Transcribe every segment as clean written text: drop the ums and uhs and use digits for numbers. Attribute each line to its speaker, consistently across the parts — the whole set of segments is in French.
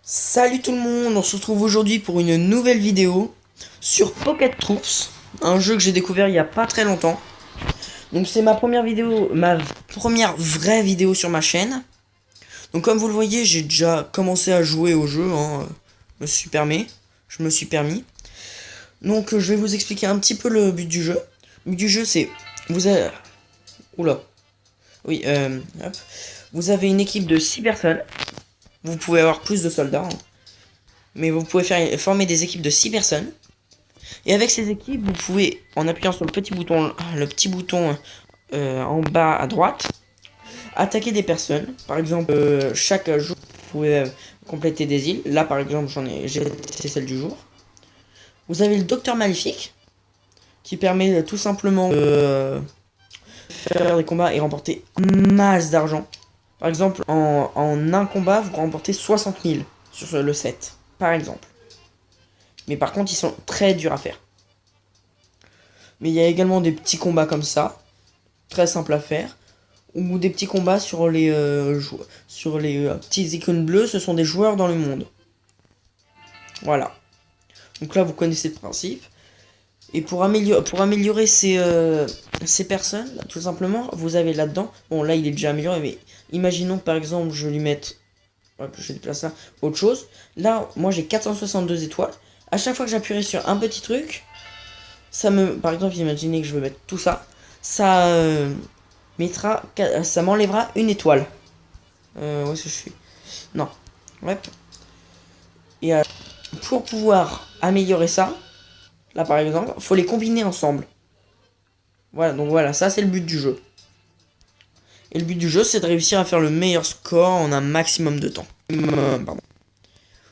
Speaker 1: Salut tout le monde, on se retrouve aujourd'hui pour une nouvelle vidéo sur Pocket Troops, un jeu que j'ai découvert il y a pas très longtemps. Donc c'est ma première vidéo, ma première vraie vidéo sur ma chaîne. Donc comme vous le voyez, j'ai déjà commencé à jouer au jeu, je me suis permis. Donc je vais vous expliquer un petit peu le but du jeu. Le but du jeu c'est, vous avez, oula, oui, hop. Vous avez une équipe de 6 personnes. Vous pouvez avoir plus de soldats, hein. Mais vous pouvez former des équipes de 6 personnes. Et avec ces équipes, vous pouvez, en appuyant sur le petit bouton en bas à droite, attaquer des personnes. Par exemple, chaque jour, vous pouvez compléter des îles. Là, par exemple, j'ai testé celle du jour. Vous avez le Docteur Maléfique, qui permet tout simplement de faire des combats et remporter masse d'argent. Par exemple, en un combat, vous remportez 60 000 sur le set, par exemple. Mais par contre, ils sont très durs à faire. Mais il y a également des petits combats comme ça, très simples à faire. Ou des petits combats sur les petits icônes bleues, ce sont des joueurs dans le monde. Voilà. Donc là, vous connaissez le principe. Et pour améliorer ces personnes, tout simplement, vous avez là-dedans... Bon, là, il est déjà amélioré, mais imaginons que, par exemple, je lui mette... Hop, je déplace ça, autre chose. Là, moi, j'ai 462 étoiles. À chaque fois que j'appuierai sur un petit truc, par exemple, imaginez que je veux mettre tout ça. Ça ça m'enlèvera une étoile. Où est-ce que je suis? Non. Ouais. Et pour pouvoir améliorer ça, là par exemple, faut les combiner ensemble. Voilà, donc voilà, ça c'est le but du jeu. Et le but du jeu, c'est de réussir à faire le meilleur score en un maximum de temps. Pardon.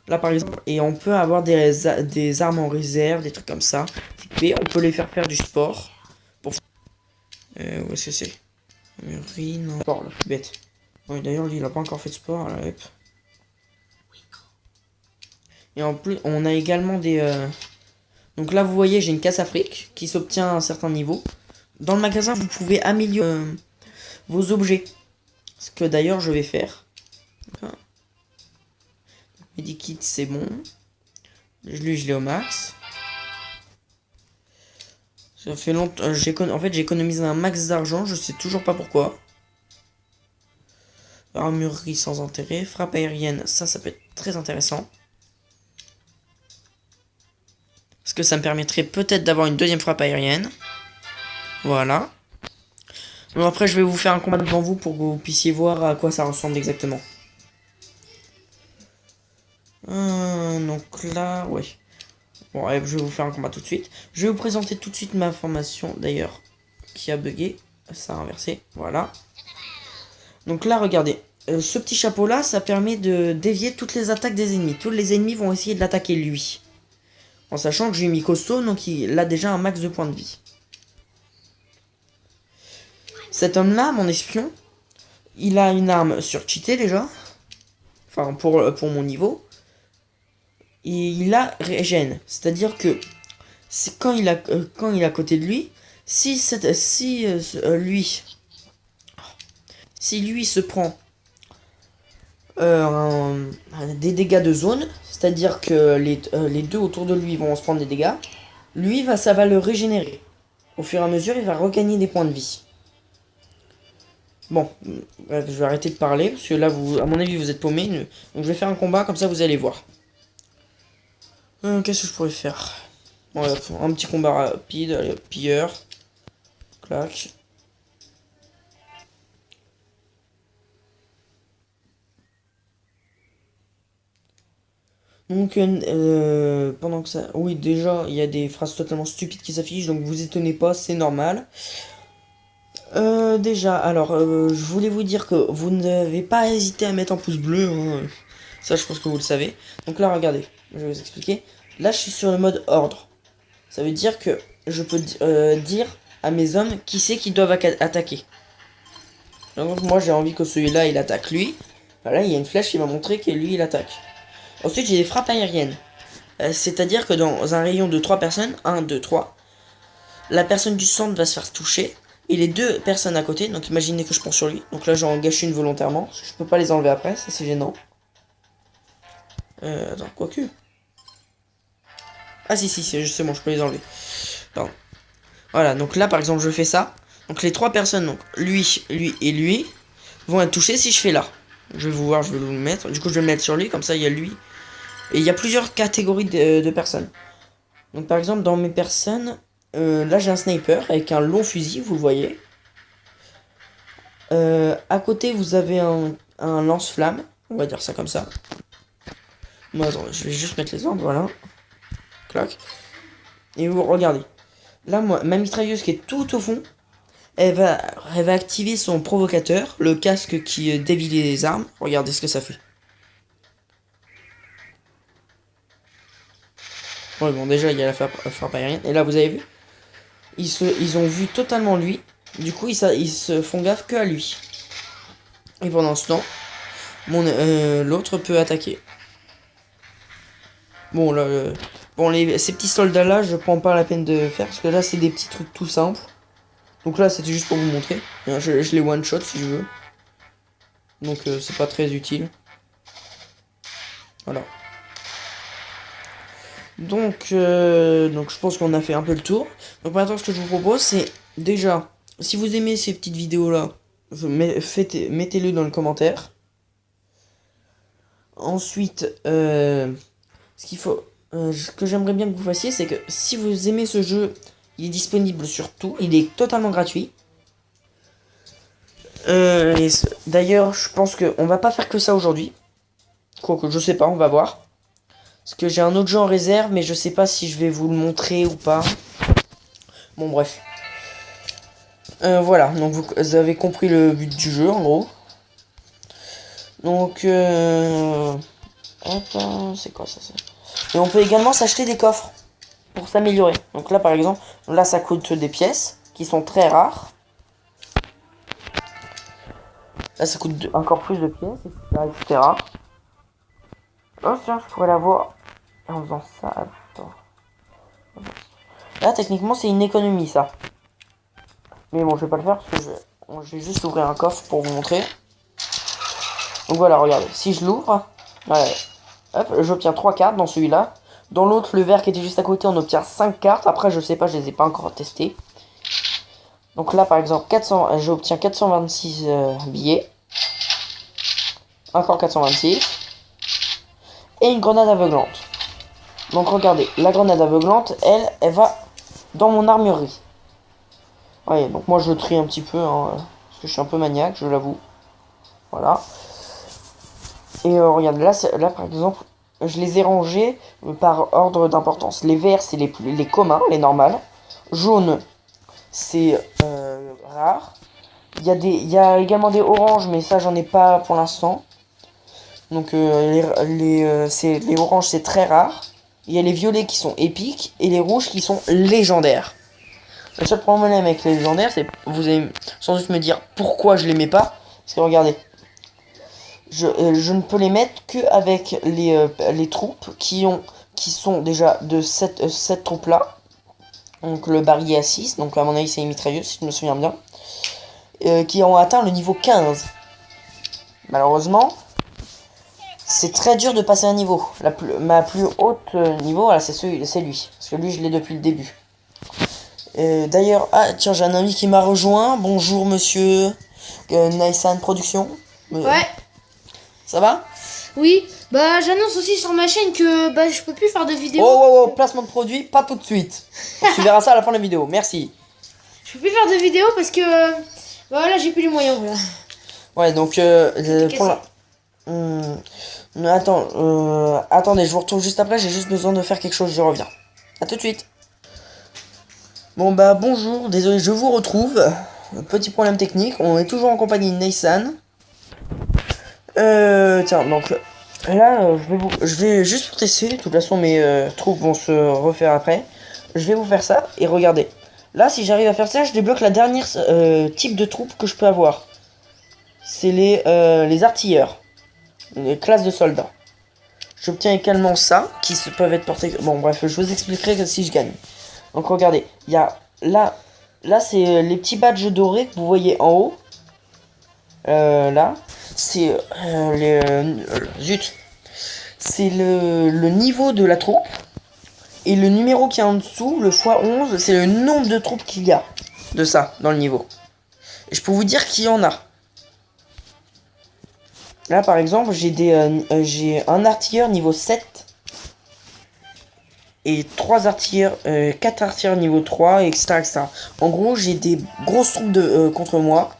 Speaker 1: Là par exemple, et on peut avoir des armes en réserve, des trucs comme ça. Et on peut les faire du sport. Où est-ce que c'est? Non. Sport, là, je suis bête. Oui, d'ailleurs, lui, il a pas encore fait de sport, là, hop. Et en plus, on a également des... Donc là, vous voyez, j'ai une casse Afrique qui s'obtient à un certain niveau. Dans le magasin, vous pouvez améliorer vos objets. Ce que d'ailleurs, je vais faire. Medikit, c'est bon. Lui, je l'ai au max. Ça fait longtemps... en fait, j'ai économisé un max d'argent, je sais toujours pas pourquoi. Armurerie sans intérêt. Frappe aérienne, ça peut être très intéressant. Parce que ça me permettrait peut-être d'avoir une deuxième frappe aérienne. Voilà. Bon, après, je vais vous faire un combat devant vous pour que vous puissiez voir à quoi ça ressemble exactement. Donc là, ouais. Bon, allez, je vais vous faire un combat tout de suite. Je vais vous présenter tout de suite ma formation, d'ailleurs, qui a bugué. Ça a inversé, voilà. Donc là, regardez. Ce petit chapeau-là, ça permet de dévier toutes les attaques des ennemis. Tous les ennemis vont essayer de l'attaquer lui. En sachant que j'ai mis costaud, donc il a déjà un max de points de vie. Cet homme-là, mon espion, il a une arme surcheatée déjà. Enfin, pour mon niveau. Et il a régène. C'est-à-dire que quand il est à côté de lui, si lui se prend des dégâts de zone, c'est-à-dire que les deux autour de lui vont se prendre des dégâts, lui, ça va le régénérer. Au fur et à mesure, il va regagner des points de vie. Bon, je vais arrêter de parler, parce que là, à mon avis, vous êtes paumé. Donc je vais faire un combat, comme ça, vous allez voir. Qu'est-ce que je pourrais faire? Bon, un petit combat rapide, allez, pilleur. Clac. Donc, pendant que ça... Oui, déjà, il y a des phrases totalement stupides qui s'affichent, donc vous étonnez pas, c'est normal. Déjà, alors, je voulais vous dire que vous n'avez pas hésité à mettre un pouce bleu, hein. Ça, je pense que vous le savez. Donc là, regardez, je vais vous expliquer. Là, je suis sur le mode ordre. Ça veut dire que je peux dire à mes hommes qui c'est qui doivent attaquer. Donc moi, j'ai envie que celui-là, il attaque lui. Voilà, il y a une flèche qui va montrer que lui, il attaque. Ensuite, j'ai des frappes aériennes. C'est-à-dire que dans un rayon de 3 personnes, 1, 2, 3, la personne du centre va se faire toucher. Et les deux personnes à côté, donc imaginez que je prends sur lui. Donc là, j'en gâche une volontairement. Parce que je peux pas les enlever après, ça c'est gênant. Attends, quoique. Ah si, c'est justement, je peux les enlever. Pardon. Voilà, donc là, par exemple, je fais ça. Donc les 3 personnes, donc lui et lui, vont être touchés si je fais là. Je vais vous voir, je vais vous le mettre. Du coup, je vais le mettre sur lui, comme ça, il y a lui. Et il y a plusieurs catégories de personnes. Donc par exemple, dans mes personnes, là, j'ai un sniper avec un long fusil, vous le voyez. À côté, vous avez un lance-flamme. On va dire ça comme ça. Bon, attends, je vais juste mettre les ordres, voilà. Clac. Et vous regardez. Là, moi, ma mitrailleuse qui est tout au fond, elle va activer son provocateur, le casque qui dévie les armes. Regardez ce que ça fait. Ouais, bon, déjà, il y a la frappe aérienne. Et là, vous avez vu, ils ont vu totalement lui. Du coup, ils se font gaffe que à lui. Et pendant ce temps, l'autre peut attaquer. Bon, là, ces petits soldats-là, je prends pas la peine de faire. Parce que là, c'est des petits trucs tout simples. Donc là, c'était juste pour vous montrer. Je les one-shot si je veux. Donc, c'est pas très utile. Voilà. Donc je pense qu'on a fait un peu le tour. Donc maintenant, ce que je vous propose, c'est déjà, si vous aimez ces petites vidéos-là, mettez-le dans le commentaire. Ensuite, ce qu'il faut, ce que j'aimerais bien que vous fassiez, c'est que si vous aimez ce jeu, il est disponible sur tout, il est totalement gratuit. D'ailleurs, je pense qu'on va pas faire que ça aujourd'hui. Quoique, je sais pas, on va voir. Parce que j'ai un autre jeu en réserve, mais je sais pas si je vais vous le montrer ou pas. Bon, bref. Voilà, donc vous avez compris le but du jeu, en gros. Donc, hop, c'est quoi ça? Et on peut également s'acheter des coffres pour s'améliorer. Donc là, par exemple, là, ça coûte des pièces qui sont très rares. Là, ça coûte encore plus de pièces, etc. Oh, tiens, je pourrais l'avoir en faisant ça. Attends. Là, techniquement, c'est une économie, ça. Mais bon, je vais pas le faire parce que je vais juste ouvrir un coffre pour vous montrer. Donc voilà, regardez. Si je l'ouvre, voilà, hop, j'obtiens 3 cartes dans celui-là. Dans l'autre, le vert qui était juste à côté, on obtient 5 cartes. Après, je sais pas, je les ai pas encore testées. Donc là, par exemple, j'obtiens 426 billets. Encore 426. Et une grenade aveuglante. Donc regardez, la grenade aveuglante, elle va dans mon armurerie. Ouais, donc moi je trie un petit peu, hein, parce que je suis un peu maniaque, je l'avoue. Voilà. Et regarde, là par exemple, je les ai rangés par ordre d'importance. Les verts, c'est les communs, les normales. Jaune, c'est rare. Il y a également des oranges, mais ça j'en ai pas pour l'instant. Donc les oranges, c'est très rare. Il y a les violets qui sont épiques et les rouges qui sont légendaires. Le seul problème avec les légendaires, c'est vous allez sans doute me dire pourquoi je les mets pas. Parce que regardez, je ne peux les mettre que avec les troupes qui sont déjà de cette troupe là. Donc le barillet à 6, donc à mon avis c'est une mitrailleuse si je me souviens bien. Qui ont atteint le niveau 15. Malheureusement, c'est très dur de passer un niveau. Ma plus haute niveau, voilà, c'est lui. Parce que lui, je l'ai depuis le début. D'ailleurs, ah tiens, j'ai un ami qui m'a rejoint. Bonjour monsieur Naisan Production.
Speaker 2: Ouais.
Speaker 1: Ça va?
Speaker 2: Oui, bah j'annonce aussi sur ma chaîne que bah je peux plus faire de vidéos.
Speaker 1: Oh, placement de produit, pas tout de suite. Tu verras ça à la fin de la vidéo, merci.
Speaker 2: Je peux plus faire de vidéos parce que voilà, j'ai plus les moyens, voilà.
Speaker 1: Ouais, donc pour la... attendez, je vous retrouve juste après, j'ai juste besoin de faire quelque chose, je reviens. À tout de suite. Bon bah bonjour, désolé, je vous retrouve. Petit problème technique, on est toujours en compagnie de Naisan. Tiens, donc là, je vais juste pour tester. De toute façon, mes troupes vont se refaire après. Je vais vous faire ça et regardez. Là, si j'arrive à faire ça, je débloque la dernière type de troupe que je peux avoir. C'est les artilleurs, les classes de soldats. J'obtiens également ça, qui peuvent être portés. Bon, bref, je vous expliquerai que si je gagne. Donc regardez, il y a là c'est les petits badges dorés que vous voyez en haut. Là, c'est zut, c'est le niveau de la troupe. Et le numéro qui est en dessous, le x11, c'est le nombre de troupes qu'il y a de ça dans le niveau. Et je peux vous dire qu'il y en a. Là par exemple, j'ai un artilleur niveau 7. Et 4 artilleurs niveau 3, etc., etc. En gros, j'ai des grosses troupes contre moi.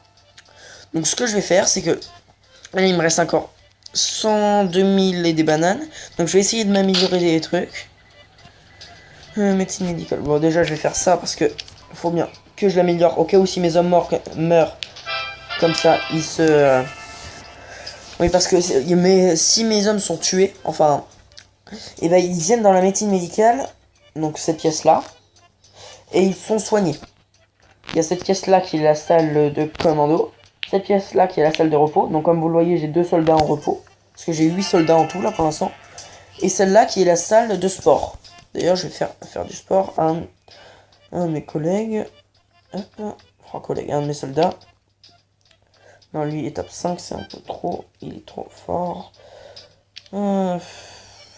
Speaker 1: Donc ce que je vais faire, c'est que... Là, il me reste encore 102 000 et des bananes. Donc je vais essayer de m'améliorer les trucs. Médecine médicale. Bon, déjà, je vais faire ça parce que faut bien que je l'améliore. Au cas où si mes hommes meurent, comme ça, ils se... Oui, parce que si mes hommes sont tués, enfin... Et ben ils viennent dans la médecine médicale, donc cette pièce-là, et ils sont soignés. Il y a cette pièce-là qui est la salle de commando, cette pièce-là qui est la salle de repos. Donc comme vous le voyez, j'ai 2 soldats en repos, parce que j'ai 8 soldats en tout là pour l'instant. Et celle-là qui est la salle de sport. D'ailleurs, je vais faire du sport à un de mes collègues. Hop, 3 collègues, un de mes soldats. Non, lui, étape 5, c'est un peu trop. Il est trop fort.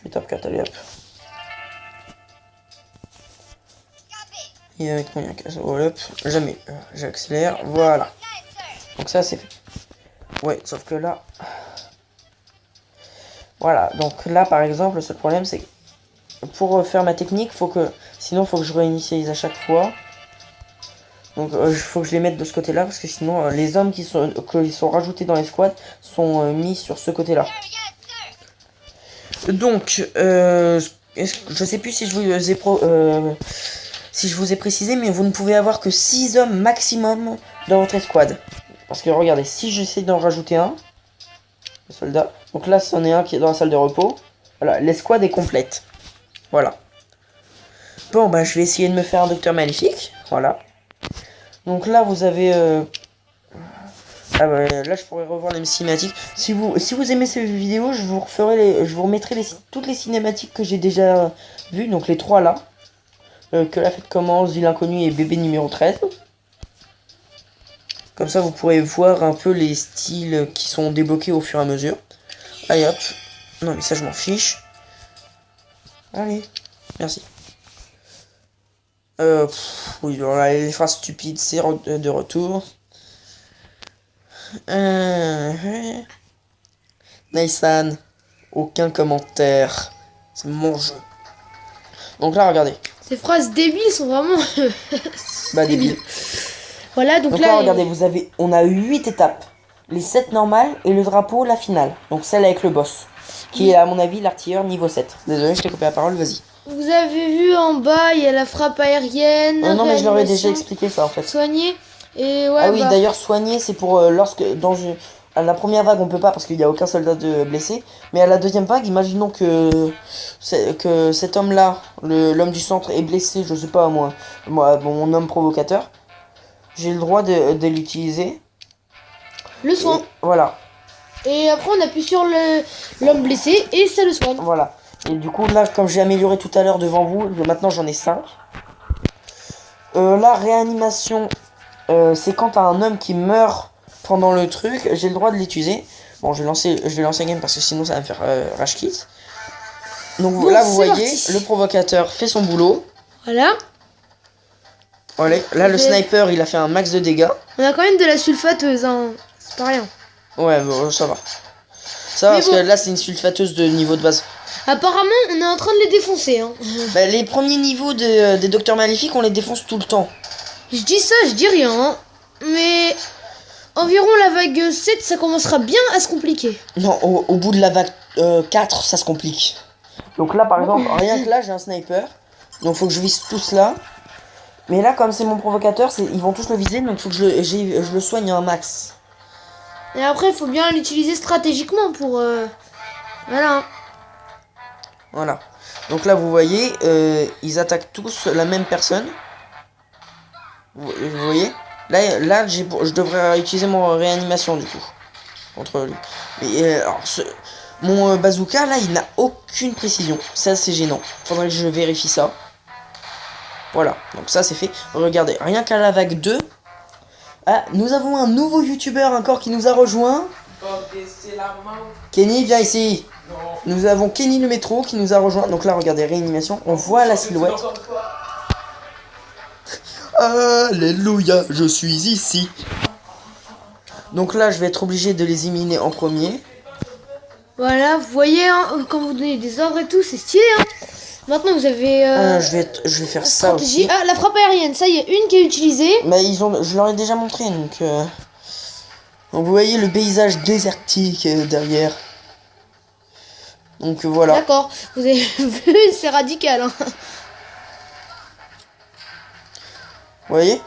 Speaker 1: Étape 4, allez hop. Et avec moyen casse, voilà, hop. Jamais. J'accélère, voilà. Donc ça, c'est fait. Ouais, sauf que là... Voilà, donc là, par exemple, le seul problème, c'est que pour faire ma technique, sinon, faut que je réinitialise à chaque fois. Donc, il faut que je les mette de ce côté-là, parce que sinon, les hommes qui sont rajoutés dans les squads sont mis sur ce côté-là. Donc, je sais plus si je vous ai précisé, mais vous ne pouvez avoir que 6 hommes maximum dans votre escouade. Parce que regardez, si j'essaie d'en rajouter un, le soldat, donc là c'en est un qui est dans la salle de repos. Voilà, l'escouade est complète. Voilà. Bon, bah je vais essayer de me faire un docteur maléfique. Voilà. Donc là vous avez... Ah bah, là je pourrais revoir les cinématiques. Si vous aimez ces vidéos, je vous remettrai toutes les cinématiques que j'ai déjà vues. Donc les 3 là. Que la fête commence, Île Inconnue et bébé numéro 13. Comme ça vous pourrez voir un peu les styles qui sont débloqués au fur et à mesure. Allez hop. Non mais ça je m'en fiche. Allez. Merci. Oui, voilà, les phrases stupides, c'est de retour. Nathan, aucun commentaire. C'est mon jeu. Donc là, regardez.
Speaker 2: Ces phrases débiles sont vraiment...
Speaker 1: Bah, débiles.
Speaker 2: Voilà, donc
Speaker 1: là, regardez, on a eu 8 étapes. Les 7 normales et le drapeau, la finale. Donc celle avec le boss. Qui est, à mon avis, l'artilleur niveau 7. Désolé, je t'ai coupé la parole, vas-y.
Speaker 2: Vous avez vu en bas, il y a la frappe aérienne.
Speaker 1: Non, mais je leur ai déjà expliqué ça, en fait.
Speaker 2: Soigner. Et ouais,
Speaker 1: ah oui, d'ailleurs, soigner, c'est pour à la première vague, on peut pas parce qu'il n'y a aucun soldat de blessé. Mais à la deuxième vague, imaginons que cet homme-là, l'homme du centre, est blessé, je sais pas, mon homme provocateur. J'ai le droit de l'utiliser.
Speaker 2: Le soin.
Speaker 1: Voilà.
Speaker 2: Et après, on appuie sur l'homme blessé et ça le soigne.
Speaker 1: Voilà. Et du coup, là, comme j'ai amélioré tout à l'heure devant vous, maintenant j'en ai 5. La réanimation, c'est quand t'as un homme qui meurt pendant le truc, j'ai le droit de l'utiliser. Bon, je vais lancer game parce que sinon ça va me faire rage quit. Donc bon, là, vous voyez, le provocateur fait son boulot.
Speaker 2: Voilà.
Speaker 1: Voilà. Là, le sniper, il a fait un max de dégâts.
Speaker 2: On a quand même de la sulfateuse, hein. C'est pas rien.
Speaker 1: Ouais, bon, ça va. Ça va, parce que là, c'est une sulfateuse de niveau de base.
Speaker 2: Apparemment, on est en train de les défoncer, hein.
Speaker 1: Bah, les premiers niveaux des docteurs maléfiques, on les défonce tout le temps.
Speaker 2: Je dis ça, je dis rien, hein. Mais environ la vague 7, ça commencera bien à se compliquer.
Speaker 1: Non, au bout de la vague 4, ça se complique. Donc là, par exemple, rien que là, j'ai un sniper. Donc faut que je vise tous là. Mais là, comme c'est mon provocateur, ils vont tous le viser, donc faut que je le soigne un max.
Speaker 2: Et après, il faut bien l'utiliser stratégiquement pour... Voilà.
Speaker 1: Voilà. Donc là, vous voyez, ils attaquent tous la même personne. Vous voyez? Là je devrais utiliser mon réanimation, du coup. Contre lui. Mais alors, mon bazooka, là, il n'a aucune précision. Ça, c'est gênant. Faudrait que je vérifie ça. Voilà. Donc ça, c'est fait. Regardez, rien qu'à la vague 2... Ah, nous avons un nouveau youtubeur encore qui nous a rejoint. Kenny, viens ici. Nous avons Kenny le métro qui nous a rejoint. Donc là, regardez, réanimation. On voit la silhouette. Alléluia, je suis ici. Donc là, je vais être obligé de les éliminer en premier.
Speaker 2: Voilà, vous voyez, hein, quand vous donnez des ordres et tout, c'est stylé. Hein. Maintenant, vous avez...
Speaker 1: je vais faire ça
Speaker 2: stratégie.
Speaker 1: aussi.
Speaker 2: Ah, la frappe aérienne, ça y est, une qui est utilisée.
Speaker 1: Bah, je leur ai déjà montré, donc vous voyez le paysage désertique derrière. Donc voilà.
Speaker 2: D'accord, vous avez vu, c'est radical. Hein.
Speaker 1: Vous voyez?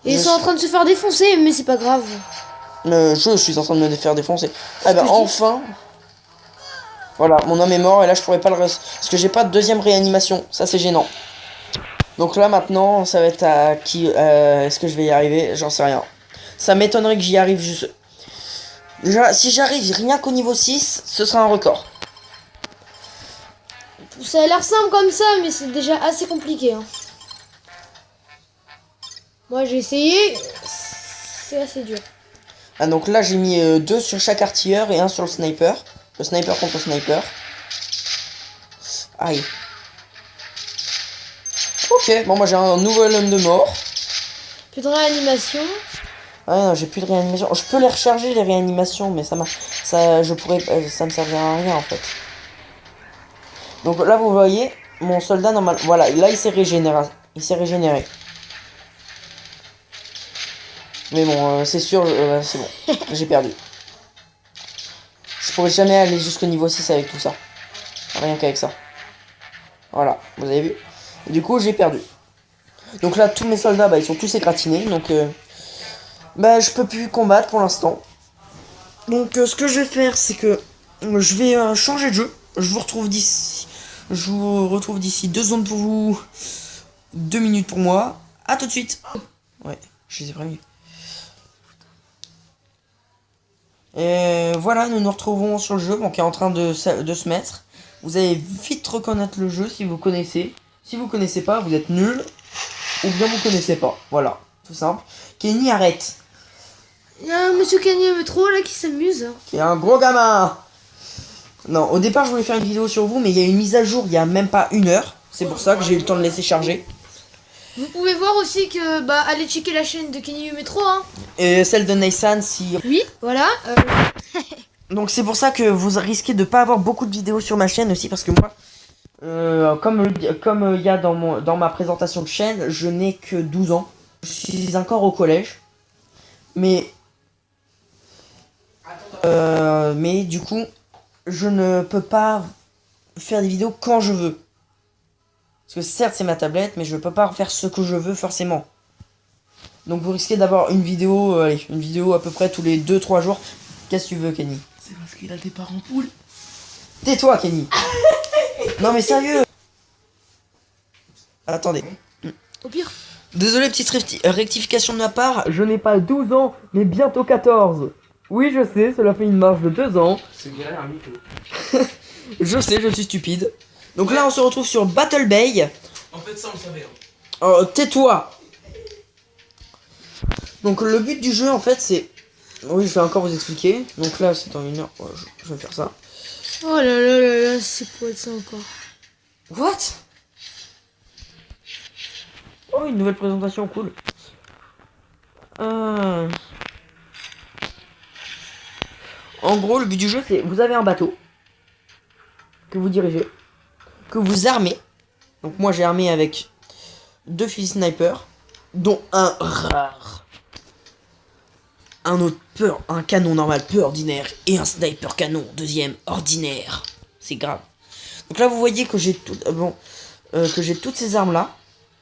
Speaker 2: Et ils sont en train de se faire défoncer, mais c'est pas grave.
Speaker 1: Je suis en train de me faire défoncer. Ah bah enfin. Voilà, mon homme est mort et là je pourrais pas le reste. Parce que j'ai pas de deuxième réanimation. Ça c'est gênant. Donc là maintenant ça va être à qui est-ce que je vais y arriver? J'en sais rien. Ça m'étonnerait que j'y arrive juste. Déjà, si j'arrive rien qu'au niveau 6, ce sera un record.
Speaker 2: Ça a l'air simple comme ça, mais c'est déjà assez compliqué. Hein. Moi j'ai essayé, c'est assez dur.
Speaker 1: Ah donc là j'ai mis 2 sur chaque artilleur et 1 sur le sniper. Le sniper contre le sniper. Aïe. Ok, bon moi j'ai un nouvel homme de mort.
Speaker 2: Plus de réanimation.
Speaker 1: Ah non, j'ai plus de réanimation. Je peux les recharger les réanimations, mais ça me servira à rien en fait. Donc là vous voyez, mon soldat normal. Voilà, là il s'est régénéré. Mais bon, c'est sûr, c'est bon. J'ai perdu. Je pourrais jamais aller jusqu'au niveau 6 avec tout ça. Rien qu'avec ça. Voilà, vous avez vu. Et du coup, j'ai perdu. Donc là, tous mes soldats, bah, ils sont tous égratignés. Donc, bah, je peux plus combattre pour l'instant. Donc, ce que je vais faire, c'est que je vais changer de jeu. Je vous retrouve d'ici 2 secondes pour vous. 2 minutes pour moi. À tout de suite. Ouais, je les ai prévenus. Et voilà, nous nous retrouvons sur le jeu, bon, qui est en train de se mettre. Vous allez vite reconnaître le jeu si vous connaissez. Si vous connaissez pas, vous êtes nul. Ou bien vous connaissez pas. Voilà, tout simple. Kenny, arrête.
Speaker 2: Il y a un monsieur Kenny au métro là qui s'amuse.
Speaker 1: Qui est un gros gamin. Non, au départ je voulais faire une vidéo sur vous, mais il y a une mise à jour il y a même pas 1 heure. C'est pour ça que j'ai eu le temps de laisser charger.
Speaker 2: Vous pouvez voir aussi que, bah, allez checker la chaîne de Kenny au métro, hein.
Speaker 1: Et celle de Nathan si...
Speaker 2: Oui, voilà.
Speaker 1: Donc c'est pour ça que vous risquez de pas avoir beaucoup de vidéos sur ma chaîne aussi, parce que moi, comme il y a dans ma présentation de chaîne, je n'ai que 12 ans. Je suis encore au collège. Mais du coup, je ne peux pas faire des vidéos quand je veux. Parce que certes c'est ma tablette, mais je peux pas faire ce que je veux forcément. Donc vous risquez d'avoir une vidéo, une vidéo à peu près tous les 2-3 jours. Qu'est-ce que tu veux, Kenny?
Speaker 3: C'est parce qu'il a des parents poules.
Speaker 1: Tais-toi, Kenny. Non mais sérieux. Attendez.
Speaker 2: Au pire.
Speaker 1: Désolé, petite rectification de ma part. Je n'ai pas 12 ans, mais bientôt 14. Oui, je sais, cela fait une marge de 2 ans.
Speaker 3: C'est galère un mytho.
Speaker 1: Je sais, je suis stupide. Donc là, on se retrouve sur Battle Bay.
Speaker 3: En fait, ça, on le savait. Hein.
Speaker 1: Oh, tais-toi. Donc le but du jeu, en fait, c'est... Oui, je vais encore vous expliquer. Donc là, c'est dans 1 heure. Ouais, je vais faire ça.
Speaker 2: Oh là là là là, c'est quoi ça encore?
Speaker 1: What? Oh, une nouvelle présentation, cool. En gros, le but du jeu, c'est... Vous avez un bateau que vous dirigez, que vous armez. Donc moi, j'ai armé avec 2 fusils sniper, dont un rare. Un autre un canon normal peu ordinaire et un sniper canon deuxième ordinaire. C'est grave. Donc là vous voyez que j'ai tout que j'ai toutes ces armes là.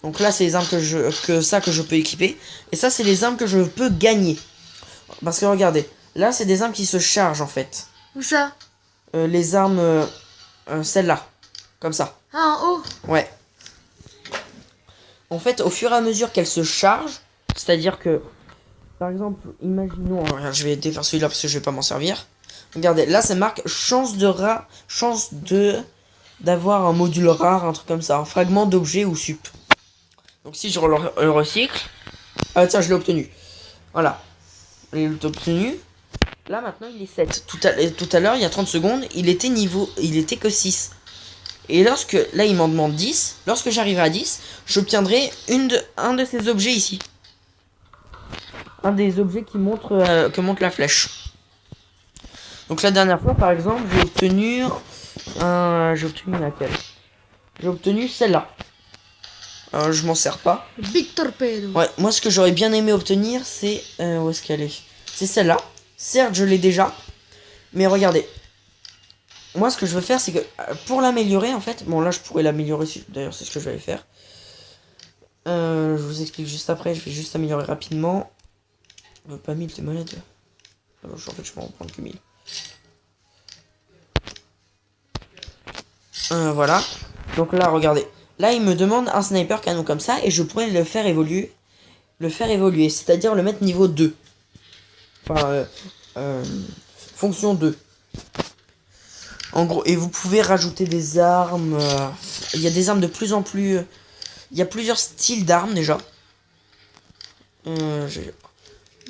Speaker 1: Donc là c'est les armes que je peux équiper et ça c'est les armes que je peux gagner. Parce que regardez, là c'est des armes qui se chargent en fait.
Speaker 2: Où ça?
Speaker 1: Les armes celles-là comme ça.
Speaker 2: Ah, en haut.
Speaker 1: Ouais. En fait, au fur et à mesure qu'elles se chargent, c'est-à-dire que par exemple, imaginons... Regarde, je vais défaire celui-là parce que je vais pas m'en servir. Regardez, là, ça marque chance d'avoir un module rare, un truc comme ça. Un fragment d'objet ou sup. Donc si je le recycle... Ah tiens, je l'ai obtenu. Voilà. Je l'ai obtenu. Là maintenant il est 7. Tout à l'heure, il y a 30 secondes, il était que 6. Et lorsque, là il m'en demande 10, lorsque j'arriverai à 10, j'obtiendrai un de ces objets ici. Un des objets qui montre, que montre la flèche. Donc la dernière fois par exemple, j'ai obtenu laquelle? J'ai obtenu celle-là. Je m'en sers pas.
Speaker 2: Big Torpedo.
Speaker 1: Ouais, moi ce que j'aurais bien aimé obtenir, c'est... où est-ce qu'elle est? C'est celle-là. Certes, je l'ai déjà. Mais regardez. Moi ce que je veux faire, c'est que pour l'améliorer en fait... Bon là je pourrais l'améliorer, d'ailleurs c'est ce que je vais faire. Je vous explique juste après, je vais juste améliorer rapidement. Pas 1000, t'es malade. Alors, en fait je peux en prendre que 1000. Voilà. Donc là, regardez. Là, il me demande un sniper canon comme ça et je pourrais le faire évoluer. C'est-à-dire le mettre niveau 2. Enfin, fonction 2. En gros, et vous pouvez rajouter des armes. Il y a des armes de plus en plus... il y a plusieurs styles d'armes déjà.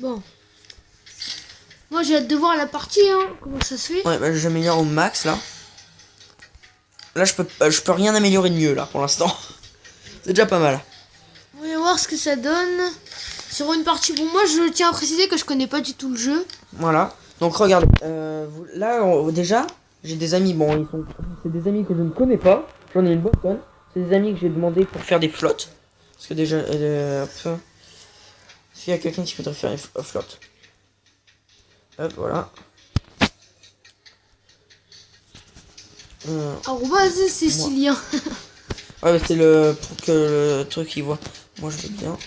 Speaker 2: Bon. Moi, j'ai hâte de voir la partie, hein. Comment ça se fait?
Speaker 1: Ouais, bah, j'améliore au max là. Là, je peux rien améliorer de mieux là pour l'instant. C'est déjà pas mal.
Speaker 2: On va voir ce que ça donne. Sur une partie, bon, moi, je tiens à préciser que je connais pas du tout le jeu.
Speaker 1: Voilà. Donc regardez. Là, déjà, j'ai des amis. Bon, c'est des amis que je ne connais pas. J'en ai une bonne tonne. C'est des amis que j'ai demandé pour faire des flottes. Parce que déjà, hop. S'il y a quelqu'un qui voudrait faire une flotte. Hop, voilà.
Speaker 2: Arrobase Cécilien.
Speaker 1: Ouais, mais c'est le... pour que le truc il voit. Moi, je veux bien.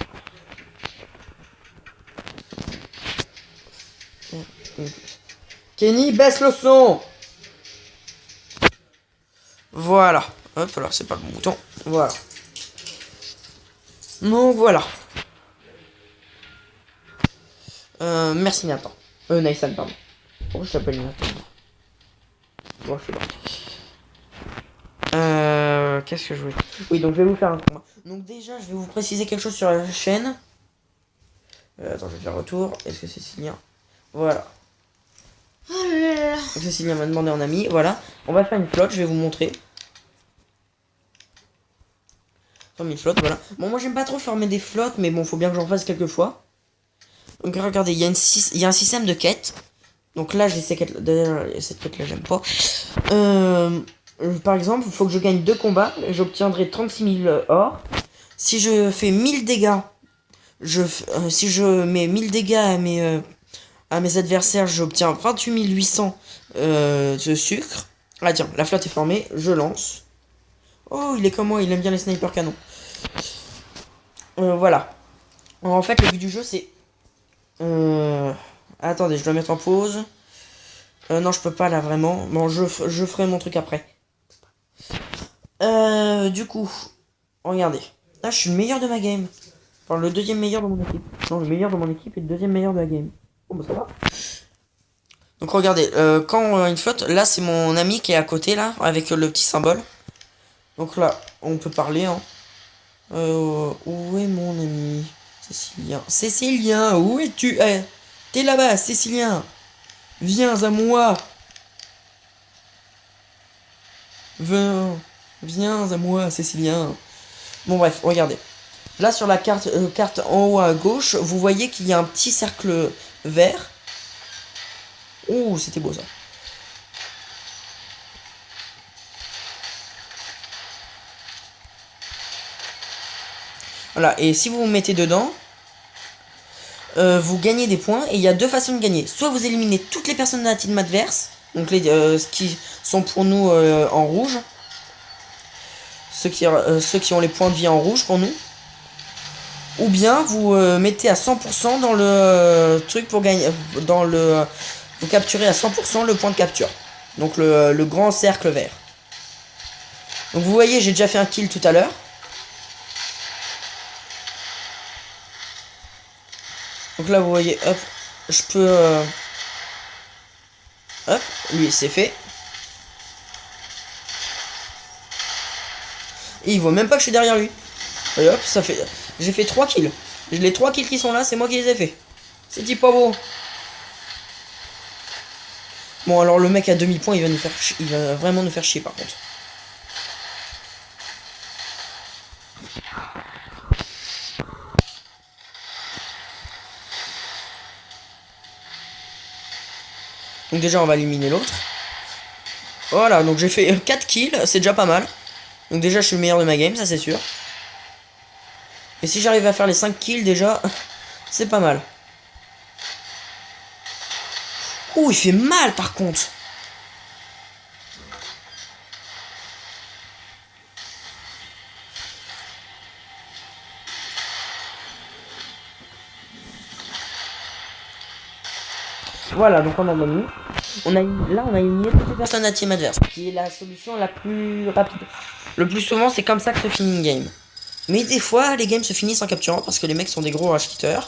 Speaker 1: Kenny, baisse le son. Voilà. Hop, là, c'est pas le bon bouton. Voilà. Donc, voilà. Merci Nathan. Nathan, pardon. Pourquoi je t'appelle Nathan? Bon, je sais pas. Qu'est-ce que je voulais... Oui, donc je vais vous faire un combat. Donc déjà, je vais vous préciser quelque chose sur la chaîne. Attends, je vais faire retour. Est-ce que Cécilien... Voilà.
Speaker 2: Oh là là là.
Speaker 1: Donc Cécilien m'a demandé en ami. Voilà. On va faire une flotte, je vais vous montrer. Former une flotte, voilà. Bon, moi j'aime pas trop former des flottes, mais bon, faut bien que j'en fasse quelques fois. Donc regardez, il y a un système de quêtes. Donc là, j'ai ces quêtes. D'ailleurs, cette quête-là, j'aime pas. Par exemple, il faut que je gagne 2 combats et j'obtiendrai 36 000 or. Si je fais 1000 dégâts, si je mets 1000 dégâts à mes adversaires, j'obtiens 28 800 de sucre. Ah tiens, la flotte est formée, je lance. Oh, il est comme moi, il aime bien les sniper canons. Voilà. En fait, le but du jeu, c'est... Attendez, je dois mettre en pause. Non, je peux pas là, vraiment. Bon, je ferai mon truc après. Du coup, regardez. Là, je suis le meilleur de ma game. Enfin, le deuxième meilleur de mon équipe. Non, le meilleur de mon équipe et le deuxième meilleur de la game. Bon, bah ça va. Donc, regardez. Quand une flotte, là, c'est mon ami qui est à côté, là, avec le petit symbole. Donc là, on peut parler, hein. Où est mon ami Cécilien? Cécilien, où es-tu? T'es là-bas, Cécilien. Viens à moi. Viens à moi, Cécilien. Bon bref, regardez. Là sur la carte en haut à gauche, vous voyez qu'il y a un petit cercle vert. Oh, c'était beau ça. Voilà, et si vous vous mettez dedans, vous gagnez des points. Et il y a 2 façons de gagner. Soit vous éliminez toutes les personnes de la team adverse, donc les qui sont pour nous en rouge. Ceux qui ont les points de vie en rouge pour nous. Ou bien vous mettez à 100% dans le truc pour gagner. Vous capturez à 100% le point de capture. Donc le grand cercle vert. Donc vous voyez, j'ai déjà fait un kill tout à l'heure. Donc là vous voyez, hop, je peux... hop, lui c'est fait. Et il voit même pas que je suis derrière lui. Et hop, ça fait... J'ai fait 3 kills. Les 3 kills qui sont là, c'est moi qui les ai fait. C'est dit pas beau. Bon, alors le mec à demi-point, il va nous faire il va vraiment nous faire chier par contre. Donc déjà, on va éliminer l'autre. Voilà, donc j'ai fait 4 kills, c'est déjà pas mal. Donc déjà, je suis le meilleur de ma game, ça c'est sûr. Et si j'arrive à faire les 5 kills déjà, c'est pas mal. Ouh, il fait mal par contre. Voilà, donc on a gagné. Là, on a éliminé toutes les personnes à team adverse, qui est la solution la plus rapide. Le plus souvent, c'est comme ça que se finit une game. Mais des fois, les games se finissent en capturant parce que les mecs sont des gros rush quitters.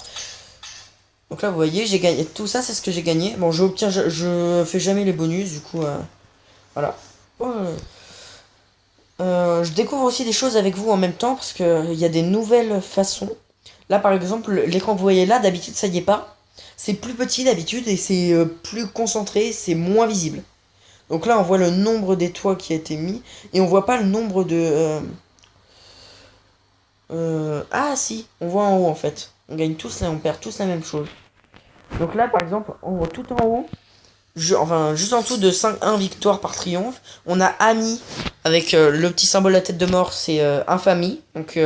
Speaker 1: Donc là, vous voyez, j'ai gagné. Tout ça, c'est ce que j'ai gagné. Bon, je fais jamais les bonus, du coup, voilà. Je découvre aussi des choses avec vous en même temps parce que il y a des nouvelles façons. Là, par exemple, l'écran que vous voyez là, d'habitude, ça y est pas. C'est plus petit d'habitude et c'est plus concentré, c'est moins visible. Donc là, on voit le nombre d'étoiles qui a été mis et on voit pas le nombre de. Ah si, on voit en haut en fait. On gagne tous là, on perd tous la même chose. Donc là, par exemple, on voit tout en haut. Enfin, juste en dessous de 5-1 victoire par triomphe, on a Ami avec le petit symbole à la tête de mort, c'est infamie. Donc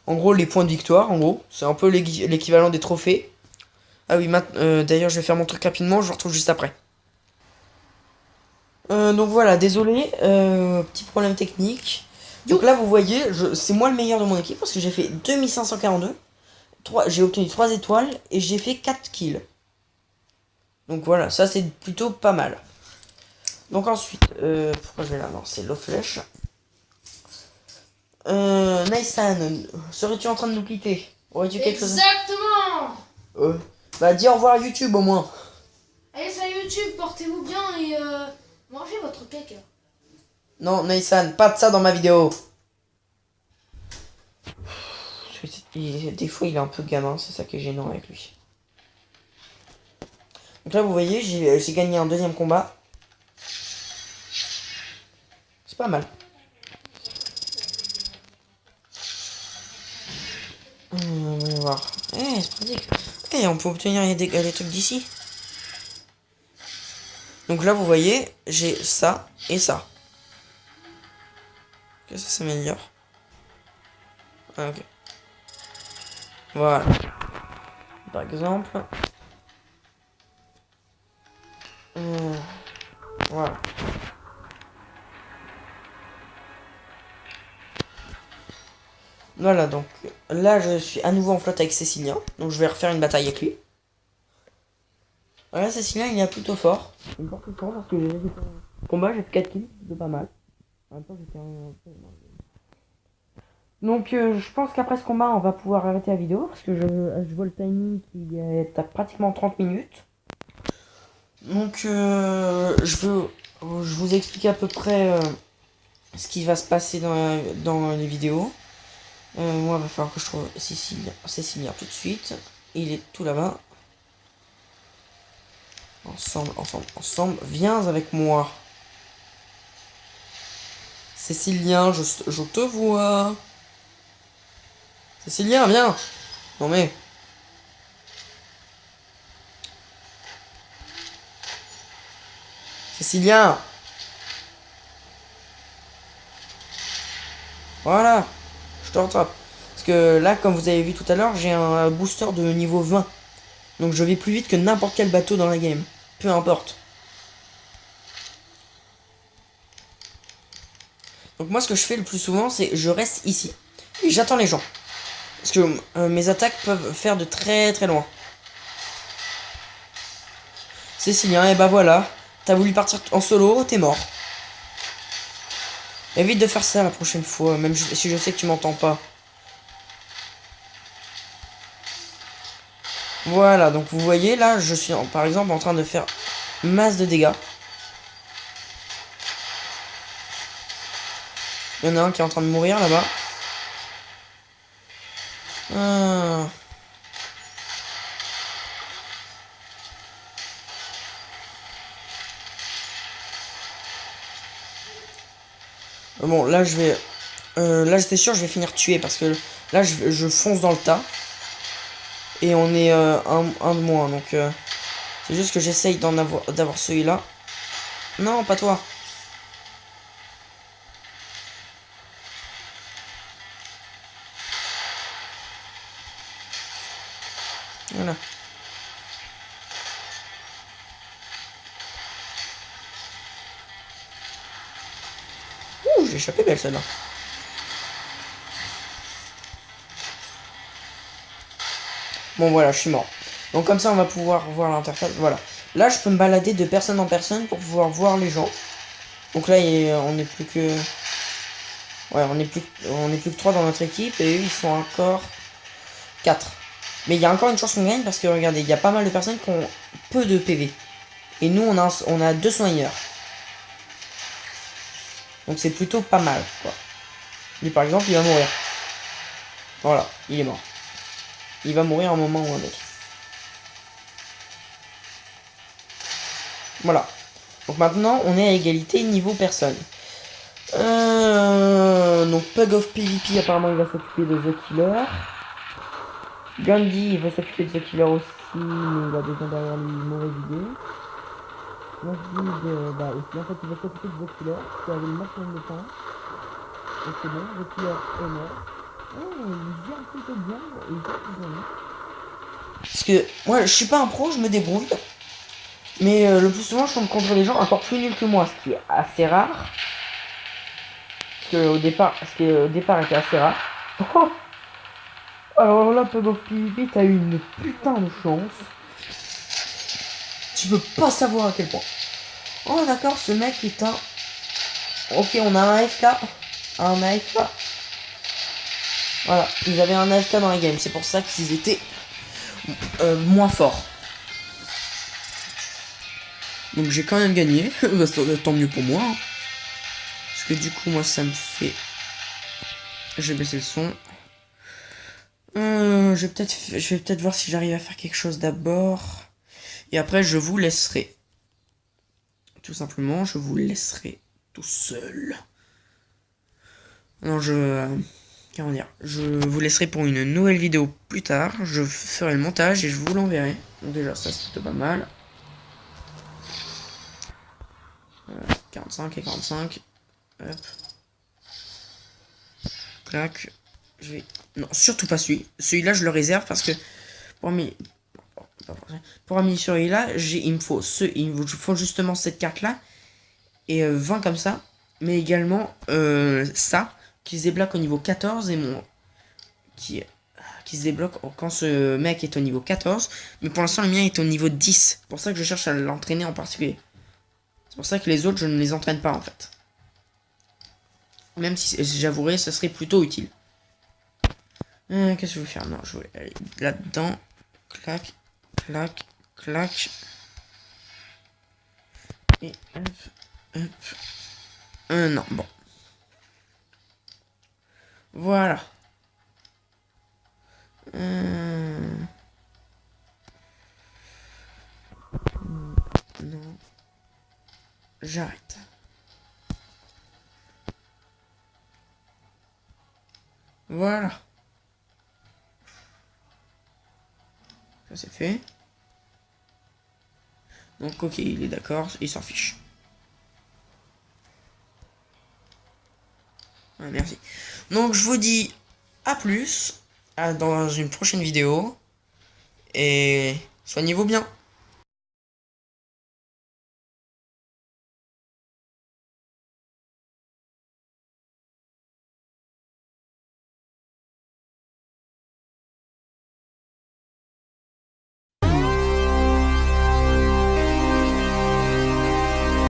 Speaker 1: en gros les points de victoire, en gros, c'est un peu l'équivalent des trophées. Ah oui, d'ailleurs je vais faire mon truc rapidement, je vous retrouve juste après. Donc voilà, désolé, petit problème technique. Donc là vous voyez, c'est moi le meilleur de mon équipe parce que j'ai fait 2542, j'ai obtenu 3 étoiles et j'ai fait 4 kills. Donc voilà, ça c'est plutôt pas mal. Donc ensuite, pourquoi je vais là? Non, c'est Low Flèche. Nicean, serais-tu en train de nous quitter? Aurais-tu quelque chose?
Speaker 2: Exactement.
Speaker 1: Bah dis au revoir à YouTube au moins.
Speaker 2: Allez sur YouTube, portez-vous bien et mangez votre cake.
Speaker 1: Non, Nicean, pas de ça dans ma vidéo. Des fois il est un peu gamin, c'est ça qui est gênant avec lui. Donc là vous voyez, j'ai gagné un deuxième combat. C'est pas mal. On va voir. C'est pratique. On peut obtenir les trucs d'ici. Donc là vous voyez, j'ai ça et ça. Que ça s'améliore. Ah, ok. Voilà. Par exemple. Voilà. Voilà, donc là je suis à nouveau en flotte avec Cécilien. Donc je vais refaire une bataille avec lui. Voilà, Cécilien il est plutôt fort. Il est plutôt fort parce que j'ai fait un combat, j'ai fait 4 kills, c'est pas mal. En même temps, j'étais un peu. Donc je pense qu'après ce combat, on va pouvoir arrêter la vidéo parce que je vois le timing qui est à pratiquement 30 minutes. Donc je vous explique à peu près ce qui va se passer dans les vidéos. Moi, il va falloir que je trouve Cécilien tout de suite. Il est tout là-bas. Ensemble. Viens avec moi. Cécilien, je te vois. Cécilien, viens. Non mais. Cécilien. Voilà. Je te rattrape. Parce que là, comme vous avez vu tout à l'heure, j'ai un booster de niveau 20. Donc je vais plus vite que n'importe quel bateau dans la game. Peu importe. Donc moi, ce que je fais le plus souvent, c'est je reste ici. Et j'attends les gens. Parce que mes attaques peuvent faire de très très loin. Cécilien, et bah voilà. T'as voulu partir en solo, t'es mort. Évite de faire ça la prochaine fois, même si je sais que tu m'entends pas. Voilà, donc vous voyez là, je suis par exemple en train de faire masse de dégâts. Il y en a un qui est en train de mourir là-bas. Bon, là, je vais... là, j'étais sûr, je vais finir tué parce que là, je fonce dans le tas. Et on est un de moins, donc... c'est juste que j'essaye d'avoir celui-là. Non, pas toi. Voilà. Ouh, j'ai échappé belle celle-là. Bon voilà, je suis mort. Donc comme ça on va pouvoir voir l'interface. Voilà. Là je peux me balader de personne en personne pour pouvoir voir les gens. Donc là on n'est plus que... Ouais, on est plus que 3 dans notre équipe et eux ils sont encore 4. Mais il y a encore une chance qu'on gagne parce que regardez, il y a pas mal de personnes qui ont peu de PV. Et nous on a 2 soigneurs. Donc c'est plutôt pas mal quoi. Lui par exemple il va mourir. Voilà, il est mort. Il va mourir un moment ou un autre. Voilà. Donc maintenant, on est à égalité niveau personne. Donc Pug of PvP, apparemment, il va s'occuper de The Killer. Gandhi, il va s'occuper de The Killer aussi, mais il a besoin derrière lui une mauvaise idée. Bah aussi, en fait, il va s'occuper de The Killer, qui avait le maximum de temps. Et c'est bon, The Killer est mort. Oh, il vient plutôt bien, et il vient plutôt bien. Parce que moi, je suis pas un pro, je me débrouille. Mais le plus souvent, je tombe contre des gens encore plus nuls que moi, ce qui est assez rare. Parce que au départ était assez rare. Oh, alors là, Pug of PvP, t'as eu une putain de chance. Tu peux pas savoir à quel point. Oh d'accord, ce mec est un... Ok, on a un AFK. Un AFK. Voilà, ils avaient un AFK dans la game, c'est pour ça qu'ils étaient moins forts. Donc j'ai quand même gagné, tant mieux pour moi. Parce que du coup, moi, ça me fait... Je vais baisser le son. Je vais peut-être voir si j'arrive à faire quelque chose d'abord. Et après, je vous laisserai. Tout simplement, je vous laisserai tout seul. Non, comment dire? Je vous laisserai pour une nouvelle vidéo plus tard. Je ferai le montage et je vous l'enverrai. Donc déjà, ça, c'est plutôt pas mal. 45 et 45. Hop. Clac. Je vais... Non, surtout pas celui. Celui-là, je le réserve parce que pour améliorer celui-là, il me faut justement cette carte-là et 20 comme ça, mais également ça qui se débloque au niveau 14 et qui se débloque quand ce mec est au niveau 14, mais pour l'instant le mien est au niveau 10. C'est pour ça que je cherche à l'entraîner en particulier. C'est pour ça que les autres, je ne les entraîne pas en fait. Même si j'avouerai, ce serait plutôt utile. Qu'est-ce que je vais faire? Non, je vais aller là-dedans. Clac, clac, clac. Et hop, hop. Non, bon. Voilà. Non. J'arrête. Voilà. Ça c'est fait. Donc ok, il est d'accord, il s'en fiche. Ouais, merci. Donc je vous dis à plus dans une prochaine vidéo. Et soignez-vous bien.